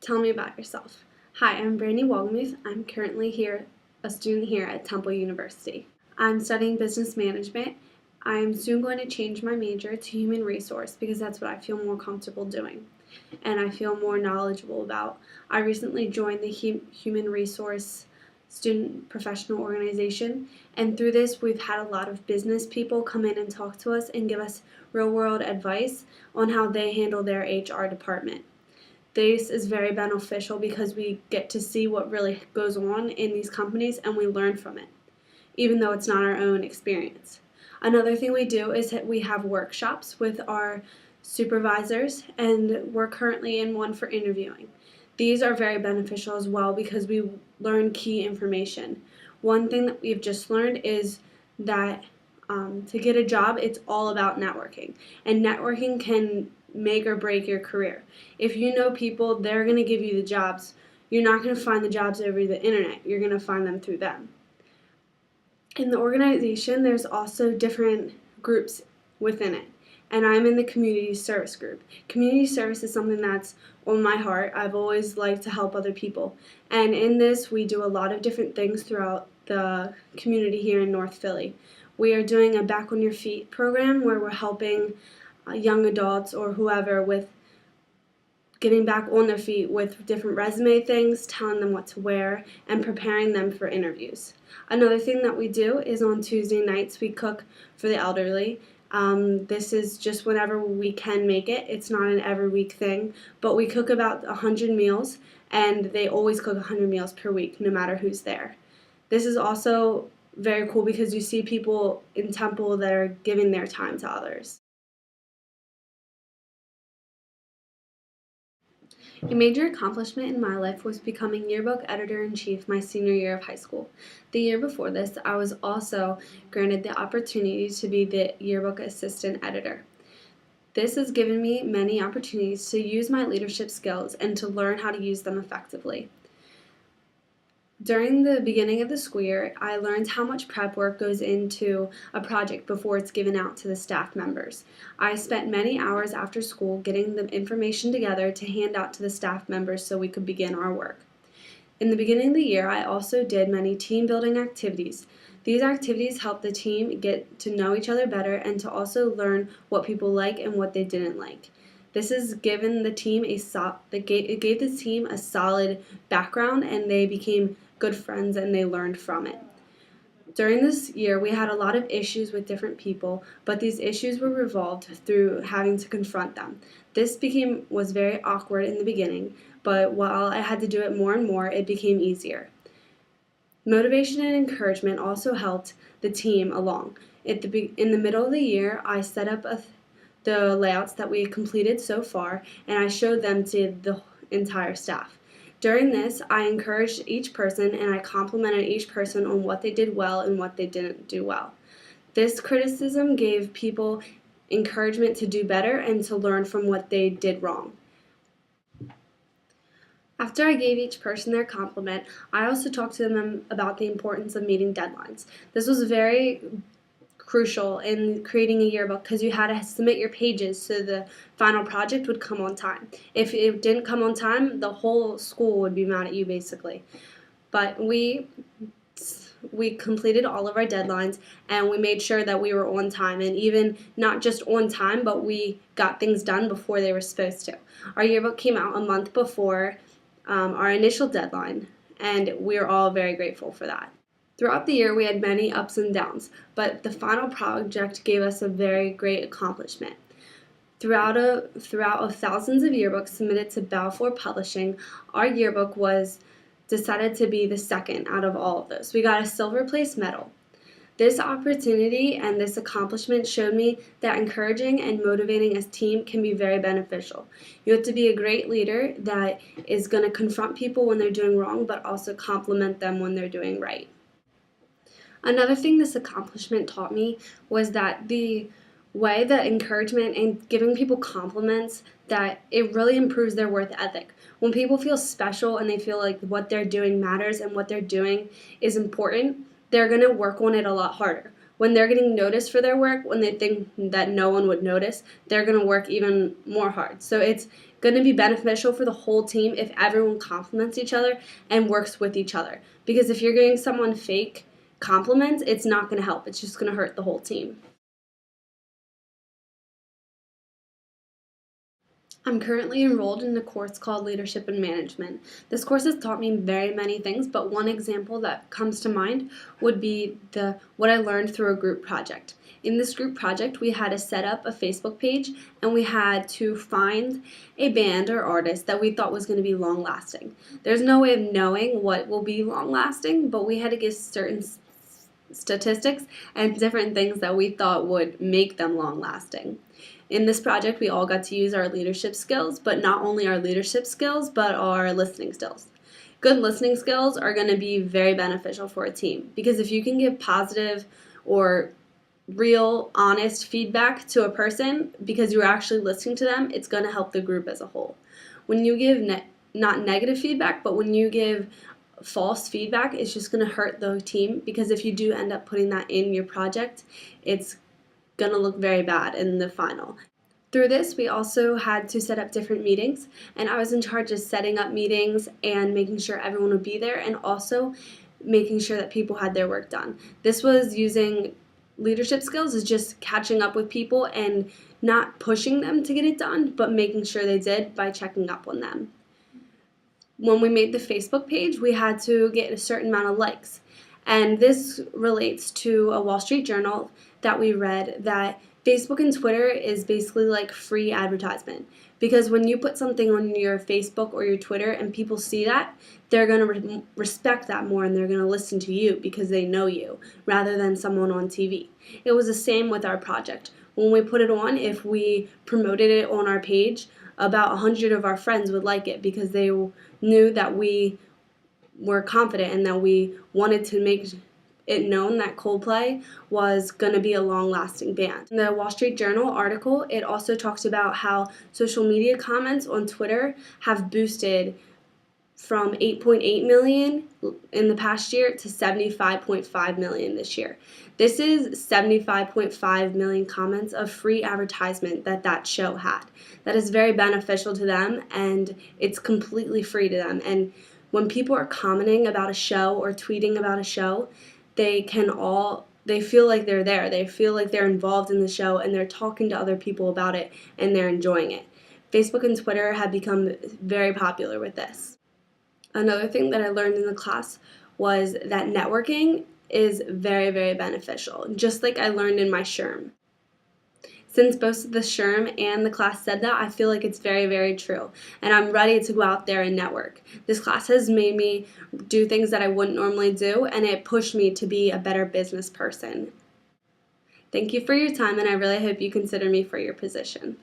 Tell me about yourself. Hi, I'm Brandi Wolgemuth. I'm currently a student here at Temple University. I'm studying business management. I'm soon going to change my major to human resource because that's what I feel more comfortable doing and I feel more knowledgeable about. I recently joined the human resource student professional organization, and through this we've had a lot of business people come in and talk to us and give us real world advice on how they handle their HR department. This is very beneficial because we get to see what really goes on in these companies and we learn from it, even though it's not our own experience. Another thing we do is that we have workshops with our supervisors, and we're currently in one for interviewing. These are very beneficial as well because we learn key information. One thing that we've just learned is that to get a job, it's all about networking, and networking can make or break your career. If you know people, they're going to give you the jobs. You're not going to find the jobs over the internet. You're going to find them through them. In the organization, there's also different groups within it, and I'm in the community service group. Community service is something that's on my heart. I've always liked to help other people, and in this, we do a lot of different things throughout the community here in North Philly. We are doing a Back on Your Feet program where we're helping young adults or whoever with getting back on their feet with different resume things, telling them what to wear, and preparing them for interviews. Another thing that we do is on Tuesday nights we cook for the elderly. This is just whenever we can make it. It's not an every week thing, but we cook about 100 meals, and they always cook 100 meals per week, no matter who's there. This is also very cool because you see people in Temple that are giving their time to others. A major accomplishment in my life was becoming yearbook editor-in-chief my senior year of high school. The year before this, I was also granted the opportunity to be the yearbook assistant editor. This has given me many opportunities to use my leadership skills and to learn how to use them effectively. During the beginning of the school year, I learned how much prep work goes into a project before it's given out to the staff members. I spent many hours after school getting the information together to hand out to the staff members so we could begin our work. In the beginning of the year, I also did many team building activities. These activities helped the team get to know each other better and to also learn what people like and what they didn't like. This has given the team it gave the team a solid background, and they became good friends and they learned from it. During this year, we had a lot of issues with different people, but these issues were resolved through having to confront them. This was very awkward in the beginning, but while I had to do it more and more, it became easier. Motivation and encouragement also helped the team along. In the middle of the year, I set up the layouts that we completed so far, and I showed them to the entire staff. During this, I encouraged each person and I complimented each person on what they did well and what they didn't do well. This criticism gave people encouragement to do better and to learn from what they did wrong. After I gave each person their compliment, I also talked to them about the importance of meeting deadlines. This was very crucial in creating a yearbook because you had to submit your pages so the final project would come on time. If it didn't come on time, the whole school would be mad at you basically. But we completed all of our deadlines and we made sure that we were on time, and even not just on time, but we got things done before they were supposed to. Our yearbook came out a month before our initial deadline, and we're all very grateful for that. Throughout the year, we had many ups and downs, but the final project gave us a very great accomplishment. Throughout thousands of yearbooks submitted to Balfour Publishing, our yearbook was decided to be the second out of all of those. We got a silver place medal. This opportunity and this accomplishment showed me that encouraging and motivating a team can be very beneficial. You have to be a great leader that is going to confront people when they're doing wrong, but also compliment them when they're doing right. Another thing this accomplishment taught me was that the way that encouragement and giving people compliments, that it really improves their work ethic. When people feel special and they feel like what they're doing matters and what they're doing is important, they're going to work on it a lot harder. When they're getting noticed for their work, when they think that no one would notice, they're going to work even more hard. So it's going to be beneficial for the whole team if everyone compliments each other and works with each other. Because if you're giving someone fake compliments, it's not going to help. It's just going to hurt the whole team. I'm currently enrolled in a course called Leadership and Management. This course has taught me very many things, but one example that comes to mind would be what I learned through a group project. In this group project, we had to set up a Facebook page and we had to find a band or artist that we thought was going to be long-lasting. There's no way of knowing what will be long-lasting, but we had to give certain statistics and different things that we thought would make them long-lasting. In this project, we all got to use our leadership skills, but not only our leadership skills, but our listening skills. Good listening skills are going to be very beneficial for a team because if you can give positive or real, honest feedback to a person because you're actually listening to them, it's going to help the group as a whole. When you give not negative feedback, but when you give false feedback, it's just going to hurt the team because if you do end up putting that in your project, it's going to look very bad in the final. Through this, we also had to set up different meetings, and I was in charge of setting up meetings and making sure everyone would be there and also making sure that people had their work done. This was using leadership skills, is just catching up with people and not pushing them to get it done, but making sure they did by checking up on them. When we made the Facebook page, we had to get a certain amount of likes. And this relates to a Wall Street Journal that we read that Facebook and Twitter is basically like free advertisement. Because when you put something on your Facebook or your Twitter and people see that, they're going to respect that more and they're going to listen to you because they know you rather than someone on TV. It was the same with our project. When we put it on, if we promoted it on our page, about 100 of our friends would like it because they knew that we were confident and that we wanted to make it known that Coldplay was going to be a long-lasting band. In the Wall Street Journal article, it also talks about how social media comments on Twitter have boosted from 8.8 million in the past year to 75.5 million this year. This is 75.5 million comments of free advertisement that show had. That is very beneficial to them and it's completely free to them. And when people are commenting about a show or tweeting about a show, they feel like they're there. They feel like they're involved in the show and they're talking to other people about it and they're enjoying it. Facebook and Twitter have become very popular with this. Another thing that I learned in the class was that networking is very, very beneficial, just like I learned in my SHRM. Since both the SHRM and the class said that, I feel like it's very, very true. And I'm ready to go out there and network. This class has made me do things that I wouldn't normally do, and it pushed me to be a better business person. Thank you for your time, and I really hope you consider me for your position.